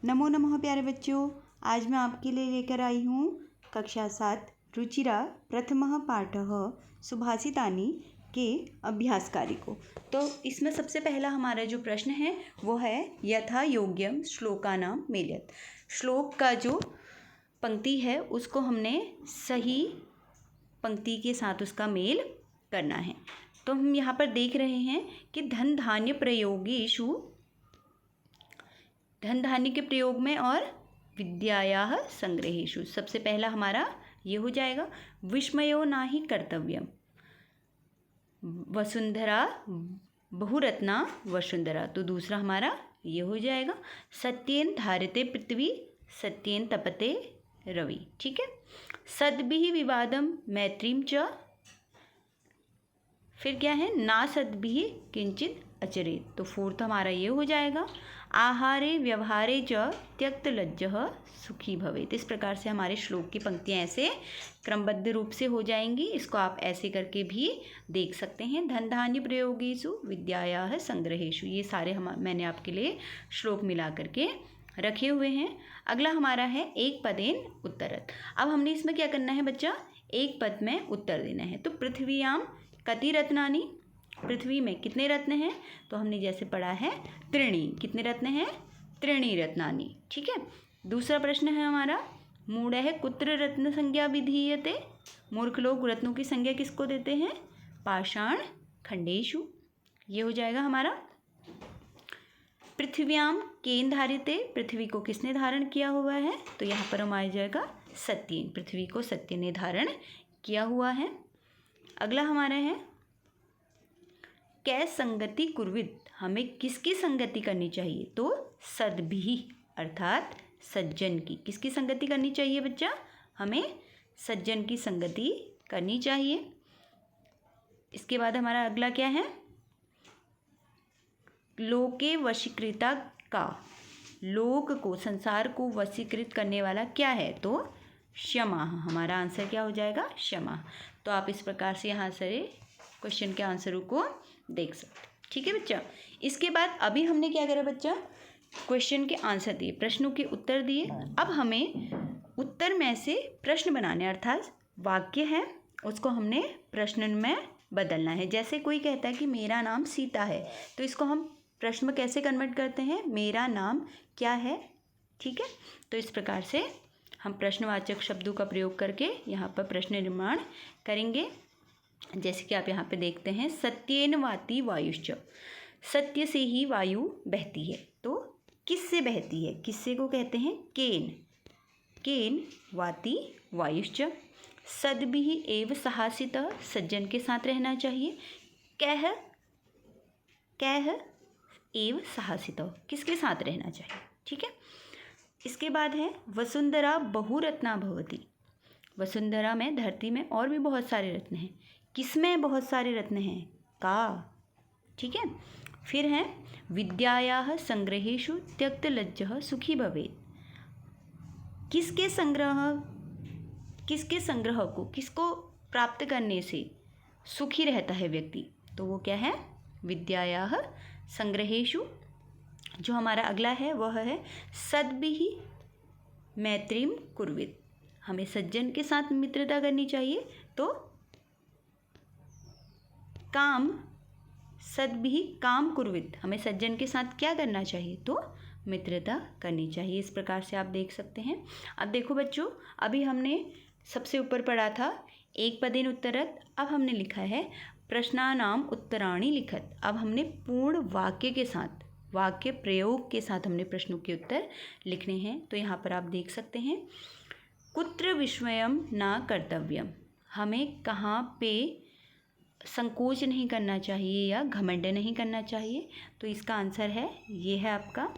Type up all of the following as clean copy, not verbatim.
नमो नमः प्यारे बच्चों। आज मैं आपके लिए लेकर आई हूँ कक्षा 7 रुचिरा प्रथमः पाठः सुभाषितानि के अभ्यास कार्य को। तो इसमें सबसे पहला हमारा जो प्रश्न है वो है यथा योग्यम श्लोकानां मेलयत। श्लोक का जो पंक्ति है उसको हमने सही पंक्ति के साथ उसका मेल करना है। तो हम यहाँ पर देख रहे हैं कि धन धान्य प्रयोगेषु, धन धान्य के प्रयोग में और विद्यायाः संग्रहेषु, सबसे पहला हमारा ये हो जाएगा विस्मयो नाहि कर्तव्यम, वसुंधरा बहुरत्ना वसुंधरा, तो दूसरा हमारा ये हो जाएगा सत्येन धार्यते पृथ्वी सत्येन तपते रवि। ठीक है। सद्भिः विवादम मैत्रीम च, फिर क्या है ना सद्भिः किंचित अचरेत, तो फोर्थ हमारा ये हो जाएगा आहारे व्यवहारे च त्यक्त लज्जः सुखी भवेत्। इस प्रकार से हमारे श्लोक की पंक्तियाँ ऐसे क्रमबद्ध रूप से हो जाएंगी। इसको आप ऐसे करके भी देख सकते हैं। धन धान्य प्रयोगेषु विद्यायाः संग्रहेषु, ये सारे मैंने आपके लिए श्लोक मिला करके रखे हुए हैं। अगला हमारा है एक पदेन उत्तरत। अब हमने इसमें क्या करना है बच्चा, एक पद में उत्तर देना है। तो पृथ्व्याम कति रत्नानि, पृथ्वी में कितने रत्न हैं, तो हमने जैसे पढ़ा है त्रीणि, कितने रत्न हैं, त्रीणि रत्नानि। ठीक है। दूसरा प्रश्न है हमारा मूढ़ः कुत्र रत्न संज्ञा विधीयते, मूर्ख लोग रत्नों की संज्ञा किसको देते हैं, पाषाण खंडेषु, ये हो जाएगा हमारा। पृथ्व्याम केन धार्यते, पृथ्वी को किसने धारण किया हुआ है, तो यहाँ पर हम आ जाएगा सत्येन, पृथ्वी को सत्य ने धारण किया हुआ है। अगला हमारा है कै संगति कुर्वित, हमें किसकी संगति करनी चाहिए, तो सद्भिः अर्थात सज्जन की। किसकी संगति करनी चाहिए बच्चा, हमें सज्जन की संगति करनी चाहिए। इसके बाद हमारा अगला क्या है लोके वशीकृता का, लोक को संसार को वशीकृत करने वाला क्या है, तो क्षमा, हमारा आंसर क्या हो जाएगा क्षमा। तो आप इस प्रकार से यहाँ से क्वेश्चन के आंसरों को देख सकते। ठीक है बच्चा। इसके बाद अभी हमने क्या करा बच्चा, क्वेश्चन के आंसर दिए, प्रश्नों के उत्तर दिए। अब हमें उत्तर में से प्रश्न बनाने, अर्थात वाक्य है उसको हमने प्रश्न में बदलना है। जैसे कोई कहता है कि मेरा नाम सीता है, तो इसको हम प्रश्न में कैसे कन्वर्ट करते हैं, मेरा नाम क्या है। ठीक है। तो इस प्रकार से हम प्रश्नवाचक शब्दों का प्रयोग करके यहाँ पर प्रश्न निर्माण करेंगे। जैसे कि आप यहाँ पे देखते हैं सत्येन वाति वायुश्च, सत्य से ही वायु बहती है, तो किससे बहती है, किससे को कहते हैं केन, केन वाति वायुश्च। सद्भिः एव सहासितः, सज्जन के साथ रहना चाहिए। कैः, कैः एव सहासितः, किसके साथ रहना चाहिए। ठीक है। इसके बाद है वसुंधरा बहुरत्ना भवति, वसुंधरा में धरती में और भी बहुत सारे रत्न हैं, किसमें बहुत सारे रत्न हैं, का। ठीक है। फिर है विद्यायाः संग्रहेषु त्यक्त लज्जः सुखी भवेत्, किसके संग्रह, किसके संग्रह को, किसको प्राप्त करने से सुखी रहता है व्यक्ति, तो वो क्या है विद्यायाः संग्रहेषु। जो हमारा अगला है वह है सद्भिः मैत्रीम कुर्वित, हमें सज्जन के साथ मित्रता करनी चाहिए, तो काम, सद्भिः काम कुर्वित, हमें सज्जन के साथ क्या करना चाहिए, तो मित्रता करनी चाहिए। इस प्रकार से आप देख सकते हैं। अब देखो बच्चों, अभी हमने सबसे ऊपर पढ़ा था एक पदेन उत्तरत, अब हमने लिखा है प्रश्नानाम उत्तराणि लिखत। अब हमने पूर्ण वाक्य के साथ, वाक्य प्रयोग के साथ हमने प्रश्नों के उत्तर लिखने हैं। तो यहाँ पर आप देख सकते हैं कुत्र विस्मयम न कर्तव्यम, हमें कहाँ पे संकोच नहीं करना चाहिए या घमंड नहीं करना चाहिए, तो इसका आंसर है ये है आपका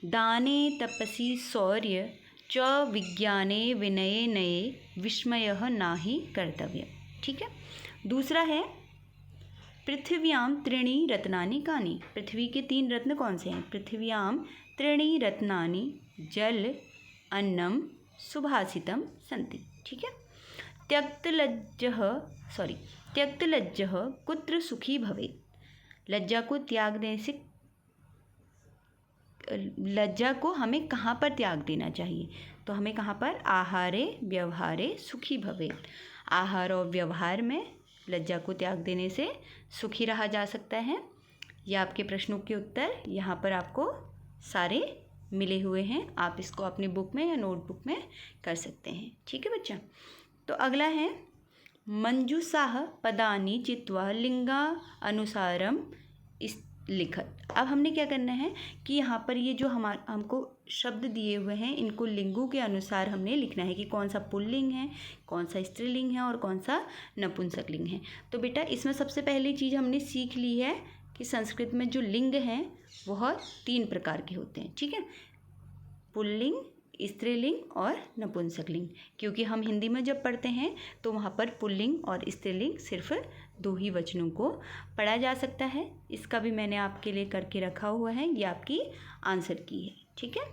दाने तपसि शौर्य च विज्ञाने विनये नये विस्मयः नाहि कर्तव्यम। ठीक है। दूसरा है पृथिव्याम त्रीणि रत्नानि कानि, पृथ्वी के 3 रत्न कौन से हैं, पृथिव्याम त्रीणि रत्नानि जल अन्नम सुभाषितम सन्ति। ठीक है। त्यक्त लज्जः कुत्र सुखी भवेत्, लज्जा को त्याग देने से लज्जा को हमें कहाँ पर त्याग देना चाहिए? तो हमें कहाँ पर? आहारे व्यवहारे सुखी भवेत्। आहार और व्यवहार में लज्जा को त्याग देने से सुखी रहा जा सकता है। यह आपके प्रश्नों के उत्तर यहाँ पर आपको सारे मिले हुए हैं। आप इसको अपनी बुक में या नोटबुक में कर सकते हैं। ठीक है बच्चा। तो अगला है मंजूषाः पदानि चित्वा लिंगा अनुसारम इस लिखत। अब हमने क्या करना है कि यहाँ पर ये जो हमको शब्द दिए हुए हैं इनको लिंगों के अनुसार हमने लिखना है कि कौन सा पुल्लिंग है, कौन सा स्त्रीलिंग है और कौन सा नपुंसकलिंग है। तो बेटा इसमें सबसे पहली चीज़ हमने सीख ली है कि संस्कृत में जो लिंग हैं वह 3 प्रकार के होते हैं। ठीक है, पुल्लिंग, स्त्रीलिंग और नपुंसकलिंग। क्योंकि हम हिंदी में जब पढ़ते हैं तो वहाँ पर पुल्लिंग और स्त्रीलिंग सिर्फ 2 ही वचनों को पढ़ा जा सकता है। इसका भी मैंने आपके लिए करके रखा हुआ है। ये आपकी आंसर की है। ठीक है,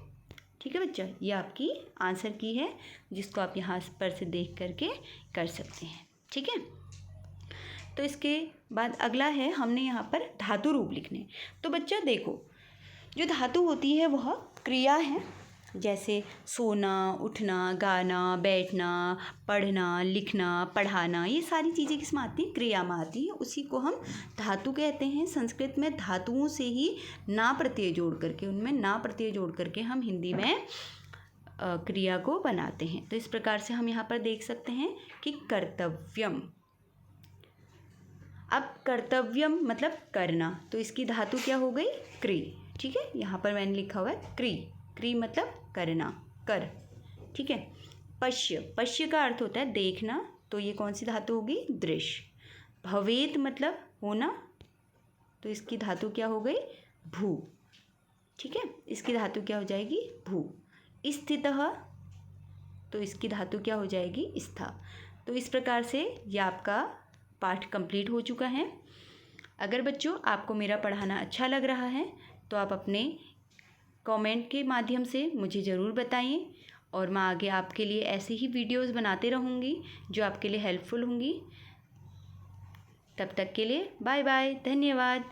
ठीक है बच्चा, ये आपकी आंसर की है जिसको आप यहाँ पर से देख करके कर सकते हैं। ठीक है, तो इसके बाद अगला है हमने यहाँ पर धातु रूप लिखने। तो बच्चा देखो, जो धातु होती है वह क्रिया है, जैसे सोना, उठना, गाना, बैठना, पढ़ना, लिखना, पढ़ाना, ये सारी चीज़ें किस में आती हैं? क्रिया में आती हैं। उसी को हम धातु कहते हैं। संस्कृत में धातुओं से ही ना प्रत्यय जोड़ करके, उनमें ना प्रत्यय जोड़ करके हम हिंदी में क्रिया को बनाते हैं। तो इस प्रकार से हम यहाँ पर देख सकते हैं कि कर्तव्यम। अब कर्तव्यम मतलब करना, तो इसकी धातु क्या हो गई? क्री। ठीक है, यहाँ पर मैंने लिखा हुआ है क्री। क्री मतलब करना, कर। ठीक है, पश्य, पश्य का अर्थ होता है देखना, तो ये कौन सी धातु होगी? दृश्य। भवेत मतलब होना, तो इसकी धातु क्या हो गई? भू। ठीक है, इसकी धातु क्या हो जाएगी? भू। स्थितः, तो इसकी धातु क्या हो जाएगी? स्था। तो इस प्रकार से ये आपका पाठ कंप्लीट हो चुका है। अगर बच्चों आपको मेरा पढ़ाना अच्छा लग रहा है तो आप अपने कमेंट के माध्यम से मुझे ज़रूर बताइए, और मैं आगे आपके लिए ऐसे ही वीडियोस बनाते रहूँगी जो आपके लिए हेल्पफुल होंगी। तब तक के लिए बाय बाय, धन्यवाद।